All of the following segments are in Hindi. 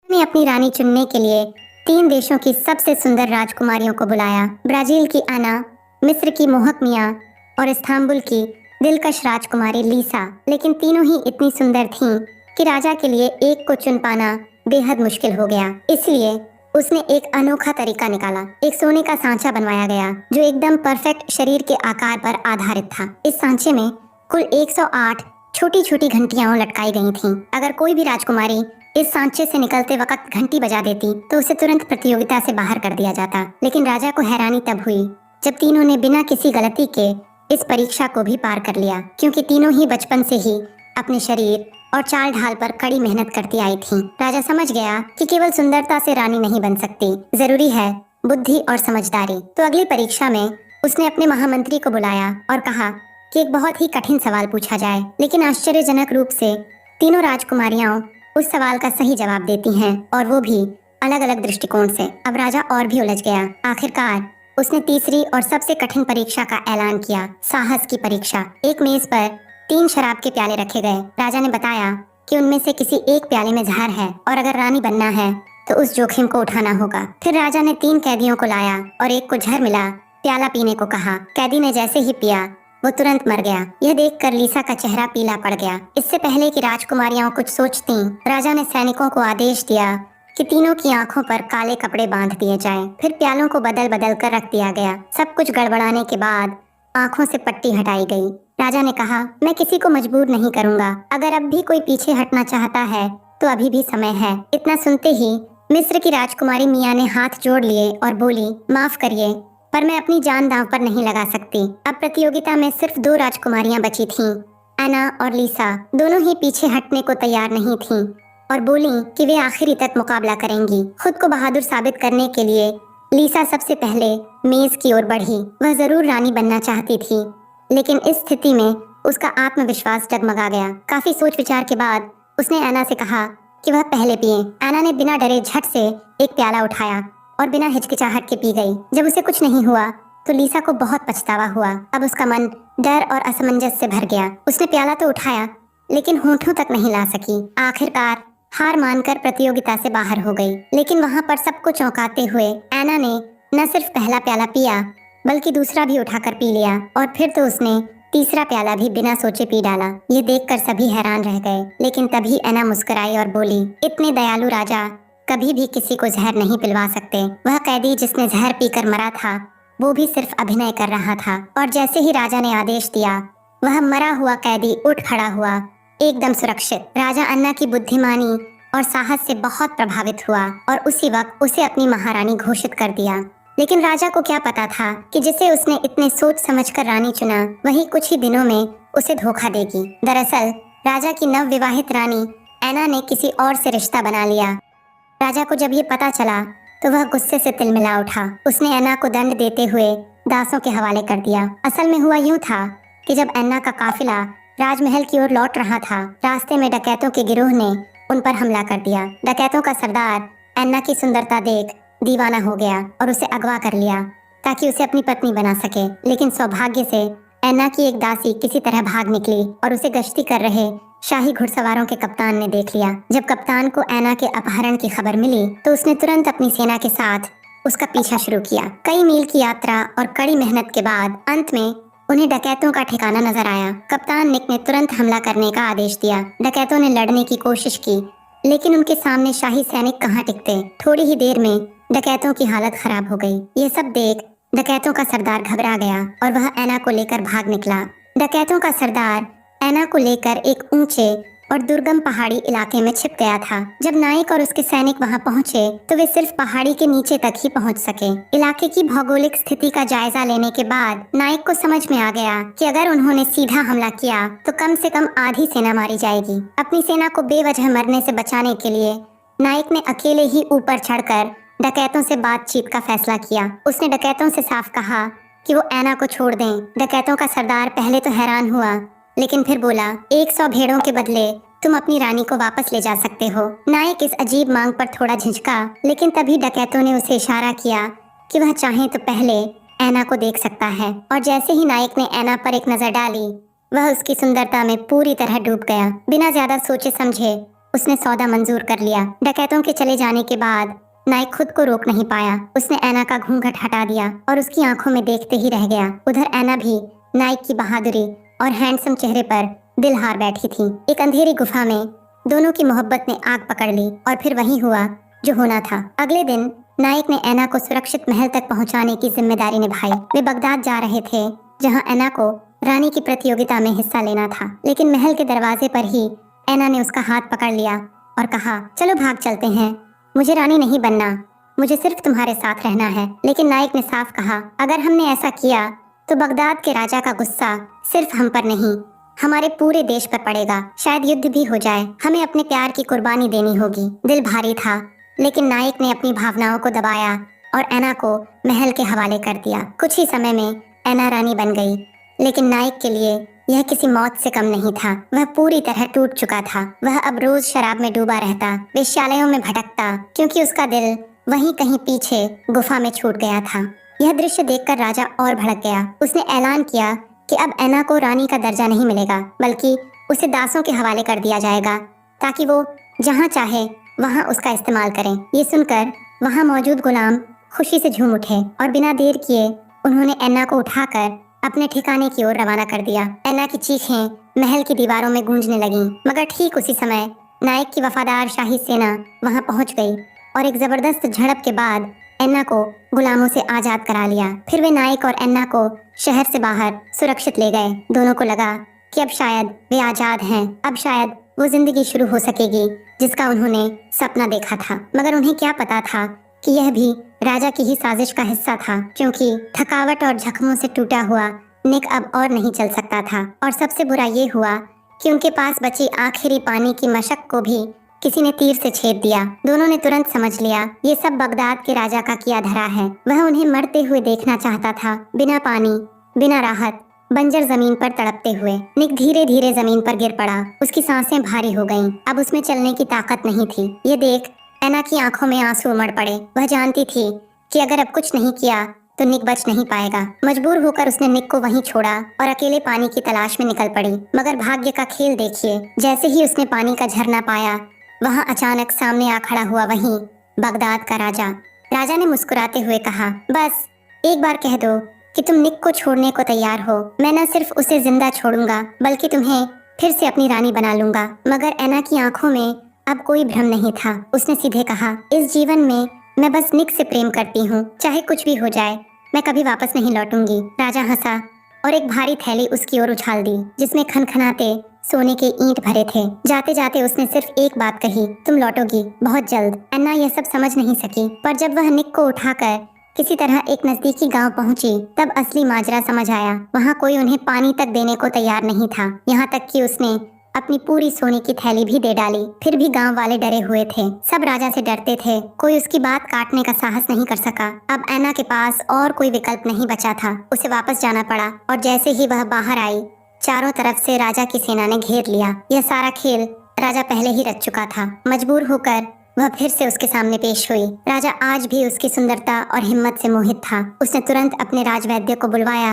ने अपनी रानी चुनने के लिए 3 देशों की सबसे सुंदर राजकुमारियों को बुलाया। ब्राजील की आना, मिस्र की मोहक मिया और इस्तांबुल की दिलकश राजकुमारी लीसा। लेकिन तीनों ही इतनी सुंदर थीं कि राजा के लिए एक को चुन पाना बेहद मुश्किल हो गया। इसलिए उसने एक अनोखा तरीका निकाला। एक सोने का सांचा बनवाया गया जो एकदम परफेक्ट शरीर के आकार पर आधारित था। इस सांचे में कुल 108 छोटी छोटी घंटियां लटकाई गई थीं। अगर कोई भी राजकुमारी इस सांचे से निकलते वक्त घंटी बजा देती तो उसे तुरंत प्रतियोगिता से बाहर कर दिया जाता। लेकिन राजा को हैरानी तब हुई जब तीनों ने बिना किसी गलती के इस परीक्षा को भी पार कर लिया, क्योंकि तीनों ही बचपन से ही अपने शरीर और चाल ढाल पर कड़ी मेहनत करती आई थीं। राजा समझ गया कि केवल सुंदरता से रानी नहीं बन सकती, जरूरी है बुद्धि और समझदारी। तो अगली परीक्षा में उसने अपने महामंत्री को बुलाया और कहा कि एक बहुत ही कठिन सवाल पूछा जाए। लेकिन आश्चर्यजनक रूप से तीनों राजकुमारियां उस सवाल का सही जवाब देती हैं, और वो भी अलग अलग दृष्टिकोण से। अब राजा और भी उलझ गया। आखिरकार उसने तीसरी और सबसे कठिन परीक्षा का ऐलान किया, साहस की परीक्षा। एक मेज पर 3 शराब के प्याले रखे गए। राजा ने बताया कि उनमें से किसी एक प्याले में जहर है और अगर रानी बनना है तो उस जोखिम को उठाना होगा। फिर राजा ने 3 कैदियों को लाया और एक को जहर मिला प्याला पीने को कहा। कैदी ने जैसे ही पिया वो तुरंत मर गया। यह देखकर लीसा का चेहरा पीला पड़ गया। इससे पहले कि राजकुमारियां कुछ सोचती, राजा ने सैनिकों को आदेश दिया कि तीनों की आंखों पर काले कपड़े बांध दिए जाएं। फिर प्यालों को बदल बदल कर रख दिया गया। सब कुछ गड़बड़ाने के बाद आंखों से पट्टी हटाई गई। राजा ने कहा, मैं किसी को मजबूर नहीं करूंगा। अगर अब भी कोई पीछे हटना चाहता है तो अभी भी समय है। इतना सुनते ही मिस्र की राजकुमारी मिया ने हाथ जोड़ लिए और बोली, माफ करिए पर मैं अपनी जान दांव पर नहीं लगा सकती। अब प्रतियोगिता में सिर्फ 2 राजकुमारियां बची थीं, एना और लीसा। दोनों ही पीछे हटने को तैयार नहीं थीं और बोली कि वे आखिरी तक मुकाबला करेंगी। खुद को बहादुर साबित करने के लिए लीसा सबसे पहले मेज की ओर बढ़ी। वह जरूर रानी बनना चाहती थी, लेकिन इस स्थिति में उसका आत्मविश्वास डगमगा गया। काफी सोच विचार के बाद उसने एना से कहा कि वह पहले पिए। एना ने बिना डरे झट से एक प्याला उठाया और बिना हिचकिचाहट के पी गई। जब उसे कुछ नहीं हुआ तो लीसा को बहुत पछतावा हुआ। अब उसका मन डर और असमंजस से भर गया। उसने प्याला तो उठाया लेकिन होठों तक नहीं ला सकी। आखिरकार हार मानकर प्रतियोगिता से बाहर हो गई। लेकिन वहां पर सबको चौंकाते हुए एना ने न सिर्फ पहला प्याला पिया बल्कि दूसरा भी उठाकर पी लिया, और फिर तो उसने तीसरा प्याला भी बिना सोचे पी डाला। ये देखकर सभी हैरान रह गए। लेकिन तभी एना मुस्कुराई और बोली, इतने दयालु राजा कभी भी किसी को जहर नहीं पिलवा सकते। वह कैदी जिसने जहर पीकर मरा था वो भी सिर्फ अभिनय कर रहा था। और जैसे ही राजा ने आदेश दिया वह मरा हुआ कैदी उठ खड़ा हुआ, एकदम सुरक्षित। राजा अन्ना की बुद्धिमानी और साहस से बहुत प्रभावित हुआ और उसी वक्त उसे अपनी महारानी घोषित कर दिया। लेकिन राजा को क्या पता था कि जिसे उसने इतने सोच समझकर रानी चुना वही कुछ ही दिनों में उसे धोखा देगी। दरअसल राजा की नवविवाहित रानी एना ने किसी और से रिश्ता बना लिया। राजा को जब ये पता चला तो वह गुस्से से तिलमिला उठा। उसने एना को दंड देते हुए दासों के हवाले कर दिया। असल में हुआ यूं था कि जब एना का काफिला राजमहल की ओर लौट रहा था, रास्ते में डकैतों के गिरोह ने उन पर हमला कर दिया। डकैतों का सरदार एना की सुंदरता देख दीवाना हो गया और उसे अगवा कर लिया ताकि उसे अपनी पत्नी बना सके। लेकिन सौभाग्य से एना की एक दासी किसी तरह भाग निकली और उसे गश्ती कर रहे शाही घुड़सवारों के कप्तान ने देख लिया। जब कप्तान को एना के अपहरण की खबर मिली तो उसने तुरंत अपनी सेना के साथ उसका पीछा शुरू किया। कई मील की यात्रा और कड़ी मेहनत के बाद अंत में उन्हें डकैतों का ठिकाना नजर आया। कप्तान निक ने तुरंत हमला करने का आदेश दिया। डकैतों ने लड़ने की कोशिश की लेकिन उनके सामने शाही सैनिक कहाँ टिकते। थोड़ी ही देर में डकैतों की हालत खराब हो गई। ये सब देख डकैतों का सरदार घबरा गया और वह एना को लेकर भाग निकला। डकैतों का सरदार एना को लेकर एक ऊंचे और दुर्गम पहाड़ी इलाके में छिप गया था। जब नायक और उसके सैनिक वहां पहुंचे तो वे सिर्फ पहाड़ी के नीचे तक ही पहुंच सके। इलाके की भौगोलिक स्थिति का जायजा लेने के बाद नायक को समझ में आ गया कि अगर उन्होंने सीधा हमला किया तो कम से कम आधी सेना मारी जाएगी। अपनी सेना को बेवजह मरने से बचाने के लिए नायक ने अकेले ही ऊपर चढ़कर डकैतों से बातचीत का फैसला किया। उसने डकैतों से साफ कहा कि वो एना को छोड़ दें। डकैतों का सरदार पहले तो हैरान हुआ लेकिन फिर बोला, 100 भेड़ों के बदले तुम अपनी रानी को वापस ले जा सकते हो। नायक इस अजीब मांग पर थोड़ा झिझका लेकिन तभी डकैतों ने उसे इशारा किया कि वह चाहे तो पहले एना को देख सकता है। और जैसे ही नायक ने एना पर एक नजर डाली वह उसकी सुंदरता में पूरी तरह डूब गया। बिना ज्यादा सोचे समझे उसने सौदा मंजूर कर लिया। डकैतों के चले जाने के बाद नायक खुद को रोक नहीं पाया। उसने ऐना का घूंघट हटा दिया और उसकी आंखों में देखते ही रह गया। उधर ऐना भी नायक की बहादुरी और हैंडसम चेहरे पर दिल हार बैठी थी। एक अंधेरी गुफा में दोनों की मोहब्बत ने आग पकड़ ली और फिर वही हुआ जो होना था। अगले दिन नायक ने ऐना को सुरक्षित महल तक पहुंचाने की जिम्मेदारी निभाई। वे बगदाद जा रहे थे, जहां ऐना को रानी की प्रतियोगिता में हिस्सा लेना था। लेकिन महल के दरवाजे पर ही ऐना ने उसका हाथ पकड़ लिया और कहा, चलो भाग चलते हैं, मुझे रानी नहीं बनना, मुझे सिर्फ तुम्हारे साथ रहना है। लेकिन नायक ने साफ कहा, अगर हमने ऐसा किया तो बगदाद के राजा का गुस्सा सिर्फ हम पर नहीं, हमारे पूरे देश पर पड़ेगा। शायद युद्ध भी हो जाए, हमें अपने प्यार की कुर्बानी देनी होगी। दिल भारी था, लेकिन नायक ने अपनी भावनाओं को दबाया और ऐना को महल के हवाले कर दिया। कुछ ही समय में ऐना रानी बन गई, लेकिन नायक के लिए यह किसी मौत से कम नहीं था। वह पूरी तरह टूट चुका था। वह अब रोज शराब में डूबा रहता, वेश्यालयों में भटकता, क्योंकि उसका दिल वहीं कहीं पीछे गुफा में छूट गया था। यह दृश्य देखकर राजा और भड़क गया। उसने ऐलान किया कि अब ऐना को रानी का दर्जा नहीं मिलेगा, बल्कि उसे दासों के हवाले कर दिया जाएगा, ताकि वो जहाँ चाहे वहाँ उसका इस्तेमाल करें। ये सुनकर वहाँ मौजूद गुलाम खुशी से झूम उठे और बिना देर किए उन्होंने ऐना को उठाकर अपने ठिकाने की ओर रवाना कर दिया। ऐना की चीखें महल की दीवारों में गूंजने लगीं, मगर ठीक उसी समय नायक की वफादार शाही सेना वहां पहुंच गई और एक जबरदस्त झड़प के बाद ऐना को गुलामों से आजाद करा लिया। फिर वे नायक और ऐना को शहर से बाहर सुरक्षित ले गए। दोनों को लगा कि अब शायद वे आजाद हैं, अब शायद वो जिंदगी शुरू हो सकेगी जिसका उन्होंने सपना देखा था। मगर उन्हें क्या पता था कि यह भी राजा की ही साजिश का हिस्सा था, क्योंकि थकावट और जख्मों से टूटा हुआ निक अब और नहीं चल सकता था। और सबसे बुरा ये हुआ कि उनके पास बची आखिरी पानी की मशक को भी किसी ने तीर से छेद दिया। दोनों ने तुरंत समझ लिया, ये सब बगदाद के राजा का किया धरा है। वह उन्हें मरते हुए देखना चाहता था, बिना पानी, बिना राहत, बंजर जमीन पर तड़पते हुए। निक धीरे धीरे जमीन पर गिर पड़ा। उसकी सांसें भारी हो गईं। अब उसमें चलने की ताकत नहीं थी। ये देख ऐना की आंखों में आंसू उमड़ पड़े। वह जानती थी कि अगर अब कुछ नहीं किया तो निक बच नहीं पाएगा। मजबूर होकर उसने निक को वहीं छोड़ा और अकेले पानी की तलाश में निकल पड़ी। मगर भाग्य का खेल देखिए, जैसे ही उसने पानी का झरना पाया, वहां अचानक सामने आ खड़ा हुआ वहीं बगदाद का राजा। राजा ने मुस्कुराते हुए कहा, बस एक बार कह दो कि तुम निक को छोड़ने को तैयार हो। मैं न सिर्फ उसे जिंदा छोड़ूंगा, बल्कि तुम्हें फिर से अपनी रानी बना लूंगा। मगर ऐना की आंखों में अब कोई भ्रम नहीं था। उसने सीधे कहा, इस जीवन में मैं बस निक से प्रेम करती हूँ, चाहे कुछ भी हो जाए, मैं कभी वापस नहीं लौटूंगी। राजा हंसा और एक भारी थैली उसकी ओर उछाल दी, जिसमें खनखनाते सोने के ईंट भरे थे। जाते जाते उसने सिर्फ एक बात कही, तुम लौटोगी बहुत जल्द। अन्ना यह सब समझ नहीं सकी, पर जब वह निक को उठाकर किसी तरह एक नजदीकी गांव पहुंची, तब असली माजरा समझ आया। वहां कोई उन्हें पानी तक देने को तैयार नहीं था। यहाँ तक कि उसने अपनी पूरी सोने की थैली भी दे डाली। फिर भी गांव वाले डरे हुए थे। सब राजा से डरते थे। कोई उसकी बात काटने का साहस नहीं कर सका। अब ऐना के पास और कोई विकल्प नहीं बचा था। उसे वापस जाना पड़ा और जैसे ही वह बाहर आई, चारों तरफ से राजा की सेना ने घेर लिया। यह सारा खेल राजा पहले ही रच चुका था। मजबूर होकर वह फिर से उसके सामने पेश हुई। राजा आज भी उसकी सुंदरता और हिम्मत से मोहित था। उसने तुरंत अपने राजवैद्य को बुलवाया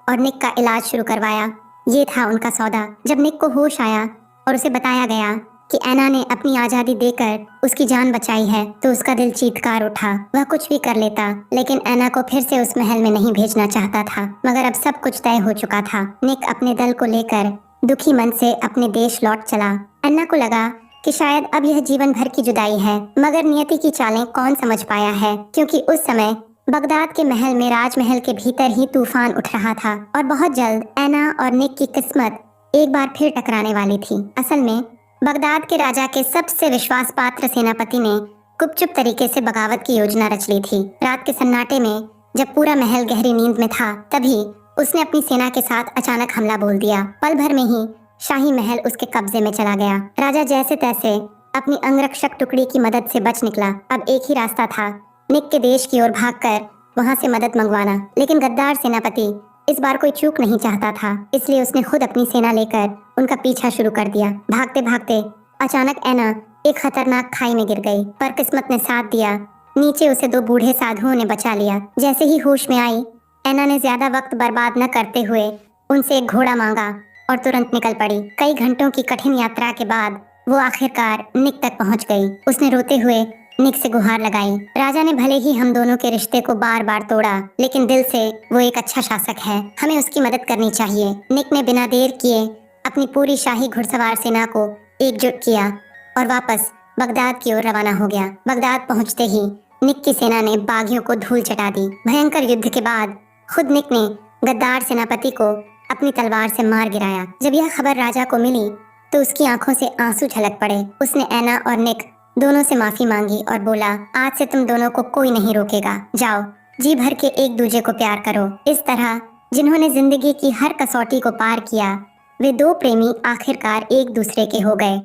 और निक का इलाज शुरू करवाया। ये था उनका सौदा। जब निक को होश आया और उसे बताया गया कि ऐना ने अपनी आजादी देकर उसकी जान बचाई है, तो उसका दिल चीत्कार उठा। वह कुछ भी कर लेता, लेकिन ऐना को फिर से उस महल में नहीं भेजना चाहता था। मगर अब सब कुछ तय हो चुका था। निक अपने दल को लेकर दुखी मन से अपने देश लौट चला। ऐना को लगा कि शायद अब यह जीवन भर की जुदाई है, मगर नियति की चालें कौन समझ पाया है, क्योंकि उस समय बगदाद के महल में राजमहल के भीतर ही तूफान उठ रहा था और बहुत जल्द ऐना और निक की किस्मत एक बार फिर टकराने वाली थी। असल में बगदाद के राजा के सबसे विश्वास पात्र सेनापति ने गुपचुप तरीके से बगावत की योजना रच ली थी। रात के सन्नाटे में जब पूरा महल गहरी नींद में था, तभी उसने अपनी सेना के साथ अचानक हमला बोल दिया। पल भर में ही शाही महल उसके कब्जे में चला गया। राजा जैसे तैसे अपनी अंगरक्षक टुकड़ी की मदद से बच निकला। अब एक ही रास्ता था, निक के देश की ओर भागकर वहां से मदद मंगवाना। लेकिन गद्दार सेनापति इस बार कोई चूक नहीं चाहता था, इसलिए उसने खुद अपनी सेना लेकर उनका पीछा शुरू कर दिया। भागते भागते अचानक ऐना एक खतरनाक खाई में गिर गई, पर किस्मत ने साथ दिया। नीचे उसे दो बूढ़े साधुओं ने बचा लिया। जैसे ही होश में आई, ऐना ने ज्यादा वक्त बर्बाद न करते हुए उनसे एक घोड़ा मांगा और तुरंत निकल पड़ी। कई घंटों की कठिन यात्रा के बाद वो आखिरकार निक तक पहुंच गई। उसने रोते हुए निक से गुहार लगाई। राजा ने भले ही हम दोनों के रिश्ते को बार बार तोड़ा, लेकिन दिल से वो एक अच्छा शासक है। हमें उसकी मदद करनी चाहिए। निक ने बिना देर किए अपनी पूरी शाही घुड़सवार सेना को एकजुट किया और वापस बगदाद की ओर रवाना हो गया। बगदाद पहुंचते ही निक की सेना ने बागियों को धूल चटा दी। भयंकर युद्ध के बाद खुद निक ने गद्दार सेनापति को अपनी तलवार से मार गिराया। जब यह खबर राजा को मिली तो उसकी आंखों से आंसू छलक पड़े। उसने ऐना और निक दोनों से माफी मांगी और बोला, आज से तुम दोनों को कोई नहीं रोकेगा। जाओ, जी भर के एक दूजे को प्यार करो। इस तरह जिन्होंने जिंदगी की हर कसौटी को पार किया, वे दो प्रेमी आखिरकार एक दूसरे के हो गए।